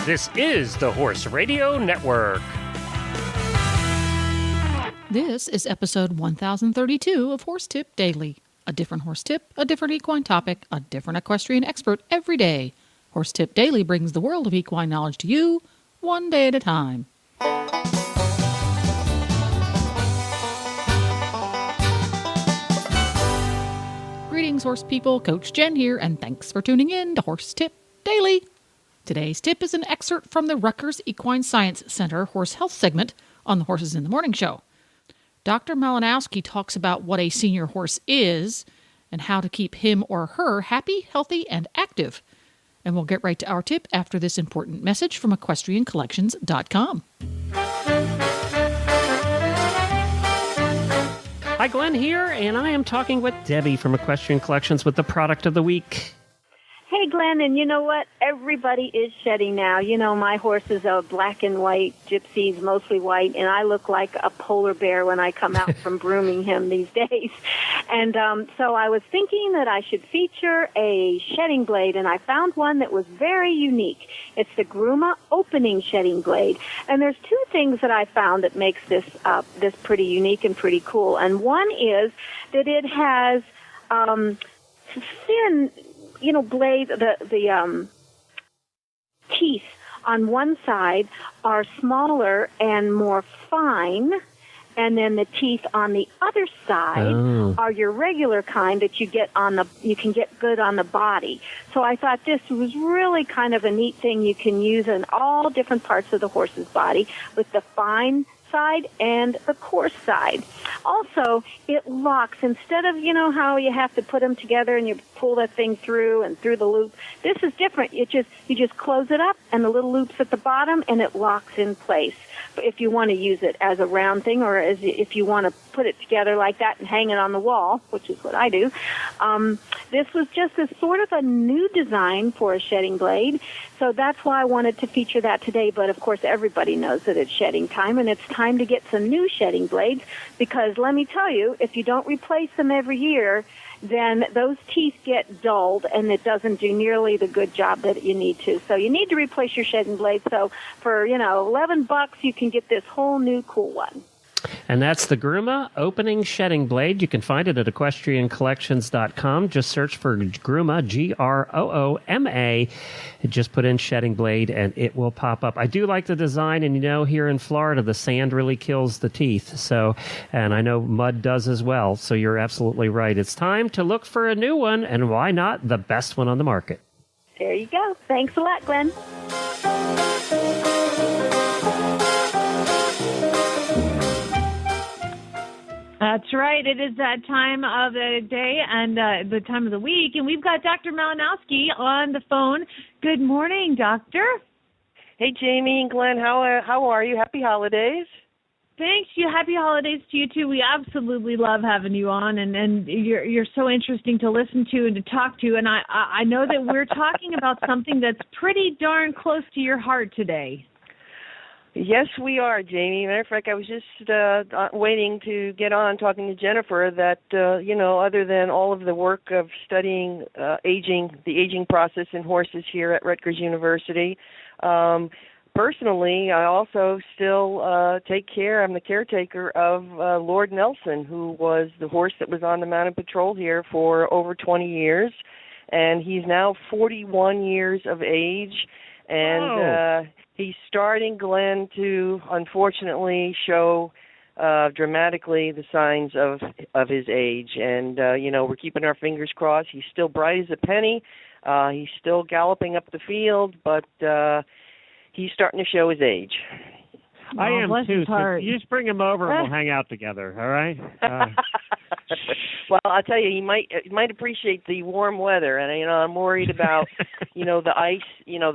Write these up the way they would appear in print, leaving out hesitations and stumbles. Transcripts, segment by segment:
This is the Horse Radio Network. This is episode 1032 of Horse Tip Daily. A different horse tip, a different equine topic, a different equestrian expert every day. Horse Tip Daily brings the world of equine knowledge to you, one day at a time. Greetings, horse people. Coach Jen here, and thanks for tuning in to Horse Tip Daily. Today's tip is an excerpt from the Rutgers Equine Science Center Horse Health segment on the Horses in the Morning show. Dr. Malinowski talks about what a senior horse is and how to keep him or her happy, healthy, and active. And we'll get right to our tip after this important message from EquestrianCollections.com. Hi, Glenn here, and I am talking with Debbie from Equestrian Collections with the product of the week. Hey, Glenn, and you know what? Everybody is shedding now. You know, my horse is a black and white gypsy, mostly white, and I look like a polar bear when I come out from grooming him these days. And so I was thinking that I should feature a shedding blade, and I found one that was very unique. It's the Gruma opening shedding blade. And there's two things that I found that makes this pretty unique and pretty cool. And one is that it has thin, blade, the teeth on one side are smaller and more fine, and then the teeth on the other side are your regular kind that you can get good on the body. So I thought this was really kind of a neat thing you can use in all different parts of the horse's body with the fine side and the coarse side. Also, it locks. Instead of, how you have to put them together and you pull that thing through and through the loop, this is different. You just close it up and the little loop's at the bottom and it locks in place. But if you want to use it as a round thing or if you want to put it together like that and hang it on the wall, which is what I do, this was just a sort of a new design for a shedding blade. So that's why I wanted to feature that today. But, of course, everybody knows that it's shedding time, and it's time to get some new shedding blades because, let me tell you, if you don't replace them every year, then those teeth get dulled, and it doesn't do nearly the good job that you need to. So you need to replace your shedding blade. So for, $11, you can get this whole new cool one. And that's the Gruma opening shedding blade. You can find it at EquestrianCollections.com. Just search for Gruma, Grooma. Just put in shedding blade, and it will pop up. I do like the design, and here in Florida, the sand really kills the teeth. So, and I know mud does as well. So you're absolutely right. It's time to look for a new one, and why not the best one on the market? There you go. Thanks a lot, Glenn. That's right. It is that time of the day and the time of the week, and we've got Dr. Malinowski on the phone. Good morning, Doctor. Hey, Jamie and Glenn. How are you? Happy holidays. Thanks. Happy holidays to you, too. We absolutely love having you on, and you're so interesting to listen to and to talk to, and I know that we're talking about something that's pretty darn close to your heart today. Yes, we are, Jamie. Matter of fact, I was just waiting to get on talking to Jennifer that, other than all of the work of studying the aging process in horses here at Rutgers University, personally, I also still take care. I'm the caretaker of Lord Nelson, who was the horse that was on the mounted patrol here for over 20 years, and he's now 41 years of age, and he's starting, Glenn, to unfortunately show dramatically the signs of his age. And, we're keeping our fingers crossed. He's still bright as a penny. He's still galloping up the field, but he's starting to show his age. I am too. So you just bring him over and we'll hang out together, all right? Well, I'll tell you, he might appreciate the warm weather, and I'm worried about the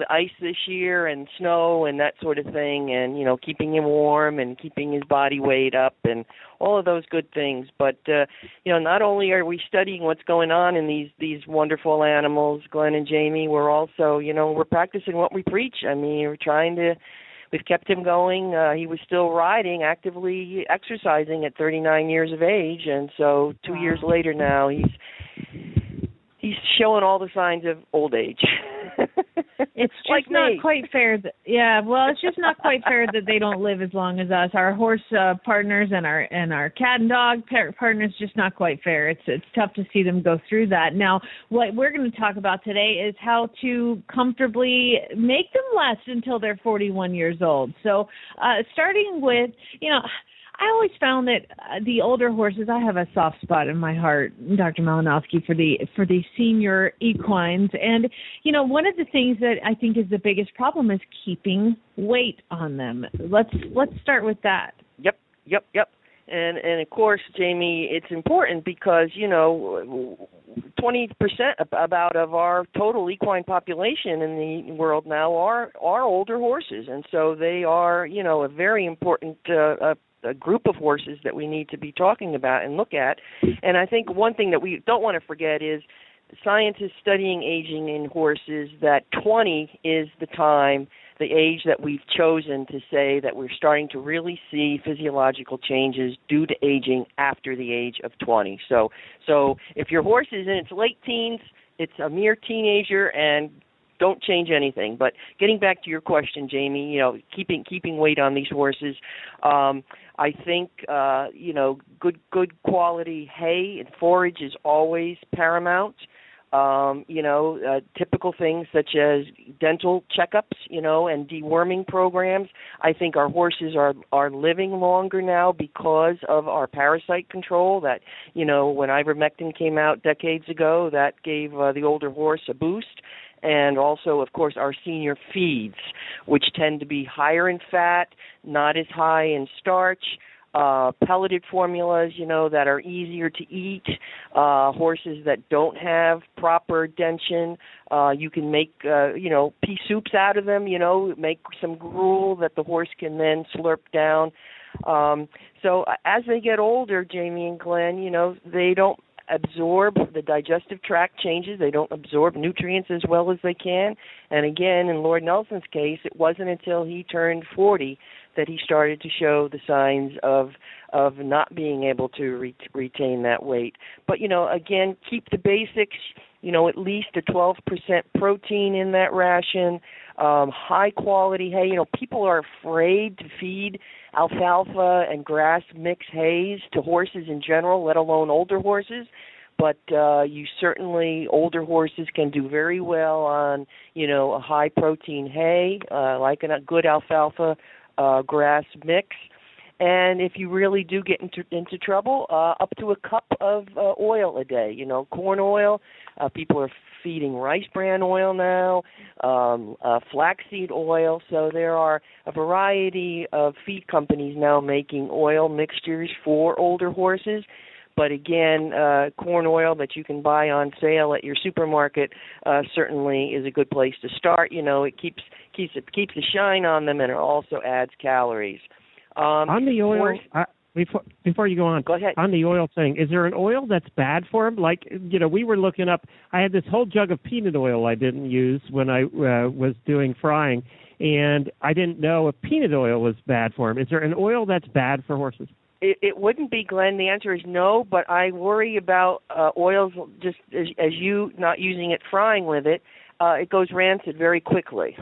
ice this year and snow and that sort of thing, and keeping him warm and keeping his body weight up and all of those good things. But not only are we studying what's going on in these wonderful animals, Glenn and Jamie, we're also we're practicing what we preach. I mean, we've kept him going. He was still riding, actively exercising at 39 years of age, and so 2 years later now, he's showing all the signs of old age. It's just Like not me. quite fair. It's just not quite fair that they don't live as long as us. Our horse partners and our cat and dog partners, just not quite fair. It's tough to see them go through that. Now, what we're going to talk about today is how to comfortably make them last until they're 41 years old. So, starting with, I always found that the older horses, I have a soft spot in my heart, Dr. Malinowski, for the senior equines. And, one of the things that I think is the biggest problem is keeping weight on them. Let's start with that. Yep. And of course, Jamie, it's important because 20% about of our total equine population in the world now are older horses, and so they are a very important a group of horses that we need to be talking about and look at. And I think one thing that we don't want to forget is science is studying aging in horses, that 20 is the age that we've chosen to say that we're starting to really see physiological changes due to aging after the age of 20. So if your horse is in its late teens, it's a mere teenager, and don't change anything. But getting back to your question, Jamie, keeping weight on these horses, I think good quality hay and forage is always paramount. Typical things such as dental checkups, and deworming programs. I think our horses are living longer now because of our parasite control. That, when ivermectin came out decades ago, that gave the older horse a boost. And also, of course, our senior feeds, which tend to be higher in fat, not as high in starch, pelleted formulas, that are easier to eat, horses that don't have proper dentin. You can make, pea soups out of them, make some gruel that the horse can then slurp down. So as they get older, Jamie and Glenn, they don't absorb the digestive tract changes. They don't absorb nutrients as well as they can. And again, in Lord Nelson's case, it wasn't until he turned 40 that he started to show the signs of not being able to retain that weight. But, again, keep the basics, at least a 12% protein in that ration, high quality hay. People are afraid to feed alfalfa and grass mix hays to horses in general, let alone older horses. But older horses can do very well on, a high protein hay, like a good alfalfa grass mix. And if you really do get into trouble, up to a cup of oil a day. Corn oil. People are feeding rice bran oil now, flaxseed oil. So there are a variety of feed companies now making oil mixtures for older horses. But again, corn oil that you can buy on sale at your supermarket certainly is a good place to start. It keeps the shine on them, and it also adds calories. On the oil, before you go on, on the oil thing, is there an oil that's bad for them? Like, we were looking up, I had this whole jug of peanut oil I didn't use when I was doing frying, and I didn't know if peanut oil was bad for them. Is there an oil that's bad for horses? It wouldn't be, Glenn. The answer is no, but I worry about oils just as you not using it, frying with it. It goes rancid very quickly.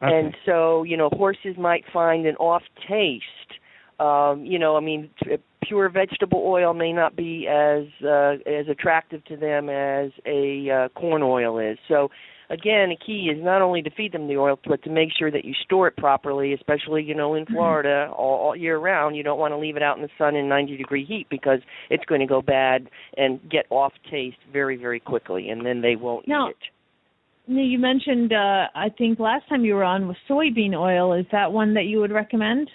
Okay. And so, horses might find an off taste. Pure vegetable oil may not be as attractive to them as a corn oil is. So, again, the key is not only to feed them the oil, but to make sure that you store it properly, especially, in Florida all year round. You don't want to leave it out in the sun in 90-degree heat because it's going to go bad and get off taste very, very quickly, and then they won't eat it. You mentioned, I think last time you were on, was soybean oil. Is that one that you would recommend?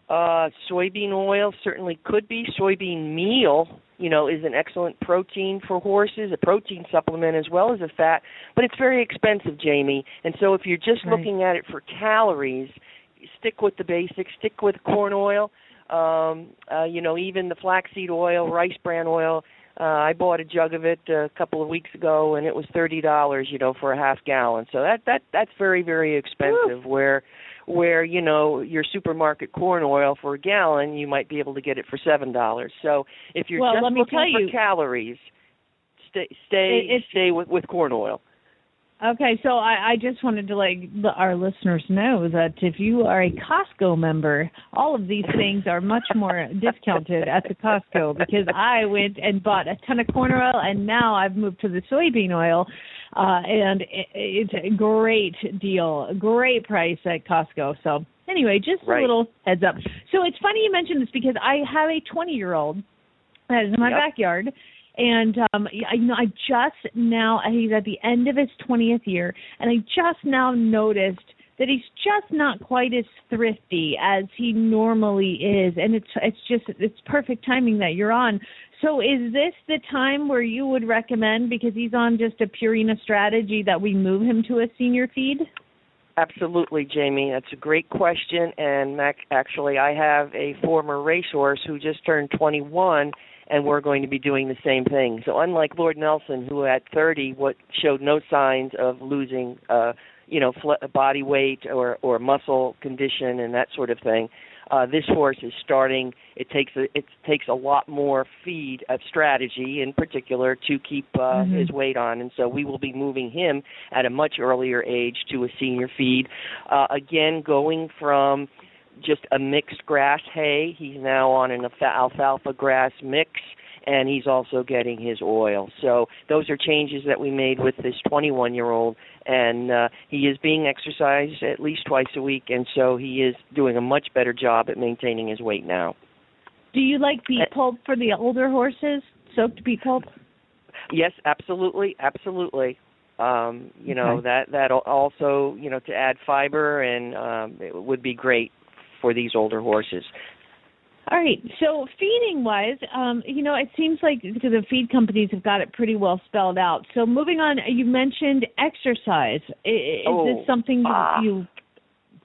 Soybean oil certainly could be. Soybean meal, is an excellent protein for horses, a protein supplement as well as a fat, but it's very expensive, Jamie. And so if you're just looking at it for calories, stick with the basics, stick with corn oil, even the flaxseed oil, rice bran oil. I bought a jug of it a couple of weeks ago, and it was $30, for a half gallon. So that's very, very expensive. Where your supermarket corn oil for a gallon, you might be able to get it for $7. So if you're just looking for calories, stay with corn oil. Okay, so I just wanted to let our listeners know that if you are a Costco member, all of these things are much more discounted at the Costco, because I went and bought a ton of corn oil, and now I've moved to the soybean oil, and it's a great deal, a great price at Costco. So anyway, just a little heads up. So it's funny you mentioned this, because I have a 20-year-old that is in my backyard. And I just now, he's at the end of his 20th year, and I just now noticed that he's just not quite as thrifty as he normally is, and it's perfect timing that you're on. So is this the time where you would recommend, because he's on just a Purina strategy, that we move him to a senior feed? Absolutely, Jamie. That's a great question, and actually I have a former racehorse who just turned 21, and we're going to be doing the same thing. So unlike Lord Nelson, who at 30 showed no signs of losing, body weight or muscle condition and that sort of thing, this horse is starting. It takes a lot more feed of strategy, in particular, to keep his weight on, and so we will be moving him at a much earlier age to a senior feed. Again, going from just a mixed grass hay. He's now on an alfalfa grass mix, and he's also getting his oil. So those are changes that we made with this 21-year-old, and he is being exercised at least twice a week, and so he is doing a much better job at maintaining his weight now. Do you like beet pulp for the older horses, soaked beet pulp? Yes, absolutely. That also, to add fiber, and it would be great for these older horses. All right. So feeding-wise, it seems like the feed companies have got it pretty well spelled out. So moving on, you mentioned exercise. Is this something you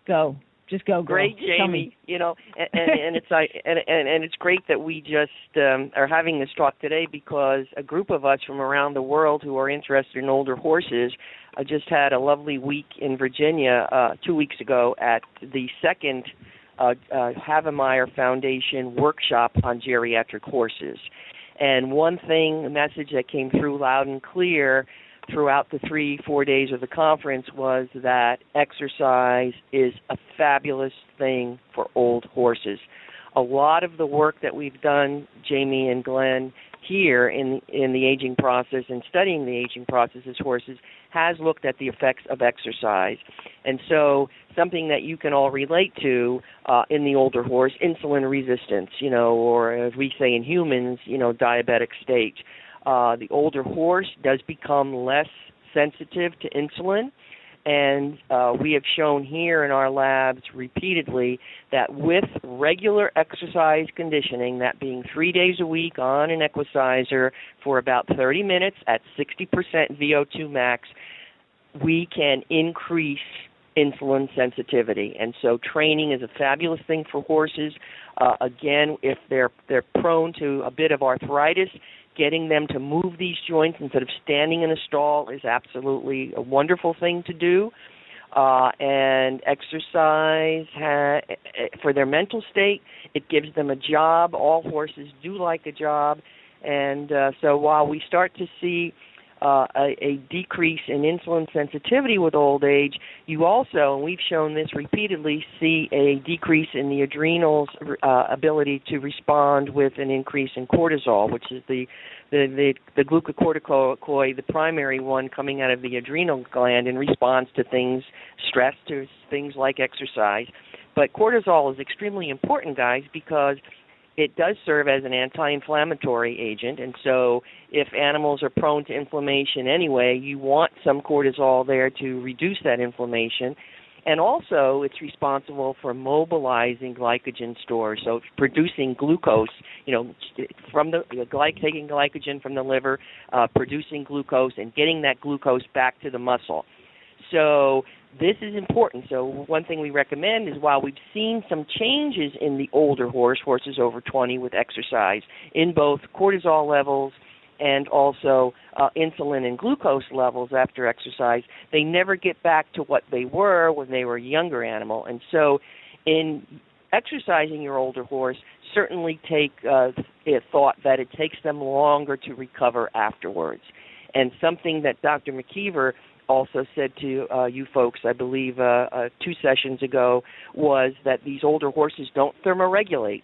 go? Just go, girl. Great, Jamie. And it's great that we just are having this talk today, because a group of us from around the world who are interested in older horses just had a lovely week in Virginia 2 weeks ago at the second Havemeyer Foundation workshop on geriatric horses. And one thing, a message that came through loud and clear throughout the 3-4 days of the conference was that exercise is a fabulous thing for old horses. A lot of the work that we've done, Jamie and Glenn, here in the aging process and studying the aging process as horses has looked at the effects of exercise. And so something that you can all relate to in the older horse, insulin resistance, or as we say in humans, diabetic state. The older horse does become less sensitive to insulin, and we have shown here in our labs repeatedly that with regular exercise conditioning, that being 3 days a week on an equicizer for about 30 minutes at 60% VO2 max, we can increase insulin sensitivity. And so training is a fabulous thing for horses. Again, if they're prone to a bit of arthritis, getting them to move these joints instead of standing in a stall is absolutely a wonderful thing to do. And exercise, for their mental state, it gives them a job. All horses do like a job. And so while we start to see a decrease in insulin sensitivity with old age, you also, and we've shown this repeatedly, see a decrease in the adrenals' ability to respond with an increase in cortisol, which is the glucocorticoid, the primary one coming out of the adrenal gland in response to stress, to things like exercise. But cortisol is extremely important, guys, because it does serve as an anti-inflammatory agent, and so if animals are prone to inflammation anyway, you want some cortisol there to reduce that inflammation. And also, it's responsible for mobilizing glycogen stores, so producing glucose, from taking glycogen from the liver, producing glucose, and getting that glucose back to the muscle. So this is important. So one thing we recommend is, while we've seen some changes in the older horses over 20 with exercise, in both cortisol levels and also insulin and glucose levels after exercise, they never get back to what they were when they were a younger animal. And so in exercising your older horse, certainly take thought that it takes them longer to recover afterwards. And something that Dr. McKeever also said to you folks, I believe 2 sessions ago, was that these older horses don't thermoregulate.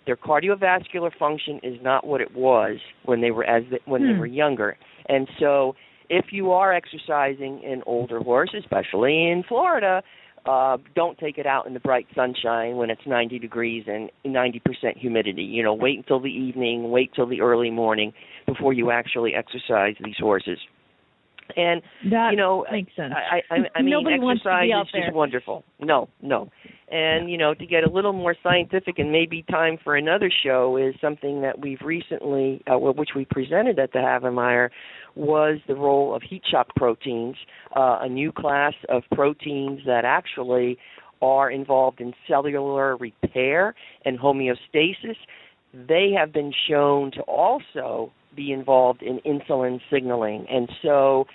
Their cardiovascular function is not what it was when they were they were younger. And so if you are exercising an older horse, especially in Florida, don't take it out in the bright sunshine when it's 90 degrees and 90% humidity. Wait until the evening, wait till the early morning before you actually exercise these horses. And that makes sense. I mean, Nobody wants to exercise be out is there. just wonderful. No. And to get a little more scientific, and maybe time for another show, is something that we've recently, which we presented at the Havemeyer, was the role of heat shock proteins, a new class of proteins that actually are involved in cellular repair and homeostasis. They have been shown to also be involved in insulin signaling. And so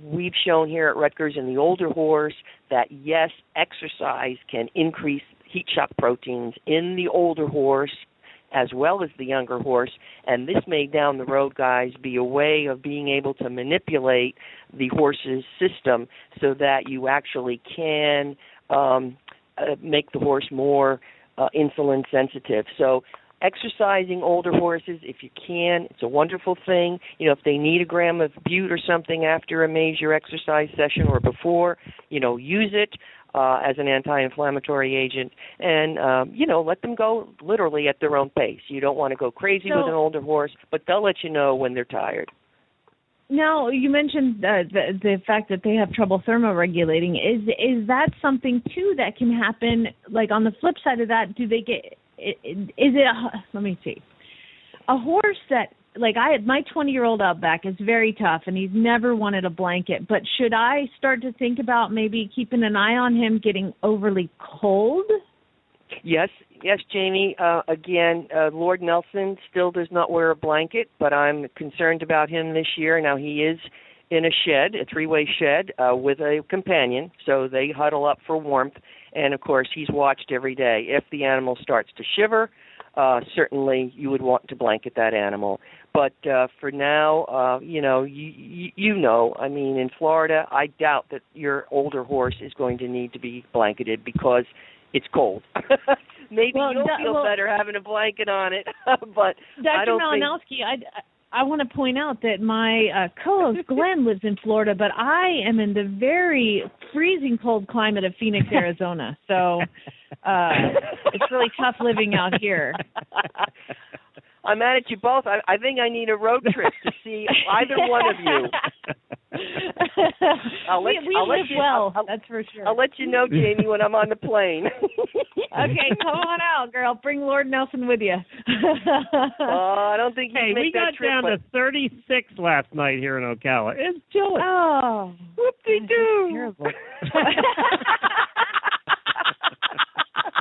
we've shown here at Rutgers in the older horse that, yes, exercise can increase heat shock proteins in the older horse as well as the younger horse. And this may, down the road, guys, be a way of being able to manipulate the horse's system so that you actually can make the horse more insulin sensitive. So exercising older horses, if you can, it's a wonderful thing. If they need a gram of bute or something after a major exercise session or before, use it as an anti-inflammatory agent, and let them go literally at their own pace. You don't want to go crazy with an older horse, but they'll let you know when they're tired. Now, you mentioned the fact that they have trouble thermoregulating. Is that something too that can happen? Like on the flip side of that, do they get? Let me see. A horse that, like my 20-year-old Outback is very tough, and he's never wanted a blanket. But should I start to think about maybe keeping an eye on him getting overly cold? Yes, Jamie. Again, Lord Nelson still does not wear a blanket, but I'm concerned about him this year. Now, he is in a shed, a 3-way shed, with a companion, so they huddle up for warmth. And, of course, he's watched every day. If the animal starts to shiver, certainly you would want to blanket that animal. But for now, I mean, in Florida, I doubt that your older horse is going to need to be blanketed because it's cold. Maybe you'll feel better having a blanket on it, but I don't think... Dr. Malinowski, I want to point out that my co-host Glenn lives in Florida, but I am in the very freezing cold climate of Phoenix, Arizona. So it's really tough living out here. I'm mad at you both. I think I need a road trip to see either one of you. We live well, that's for sure. I'll let you know, Jamie, when I'm on the plane. Okay, come on out, girl. Bring Lord Nelson with you. I don't think you can make that trip. We got down to 36 last night here in Ocala. It's chilly. Oh, whoop-de-doo. Terrible.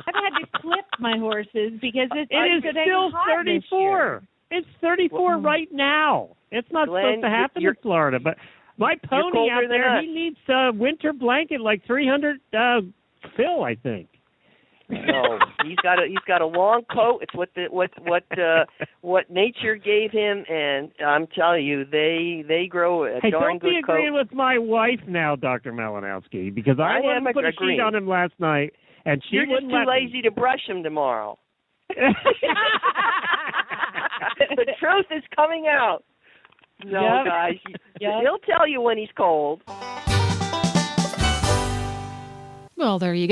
I've had to clip my horses because it is still 34. It's 34 right now. It's not supposed to happen in Florida, but my pony out there, he needs a winter blanket like 300 Phil, I think. No, he's got a long coat. It's what nature gave him, and I'm telling you, they grow a darn good coat. Don't be agreeing with my wife now, Dr. Malinowski, because I wouldn't put a sheet on him last night, and she wouldn't. You're just too lazy to brush him tomorrow. The truth is coming out. No, guys, he'll tell you when he's cold. Well, there you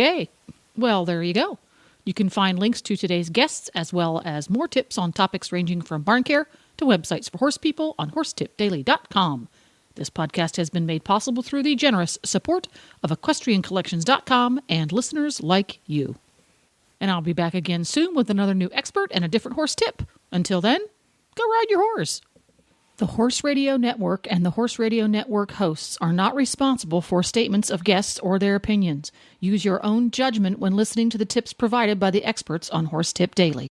go. You can find links to today's guests as well as more tips on topics ranging from barn care to websites for horse people on horsetipdaily.com. This podcast has been made possible through the generous support of EquestrianCollections.com and listeners like you. And I'll be back again soon with another new expert and a different horse tip. Until then, go ride your horse. The Horse Radio Network and the Horse Radio Network hosts are not responsible for statements of guests or their opinions. Use your own judgment when listening to the tips provided by the experts on Horse Tip Daily.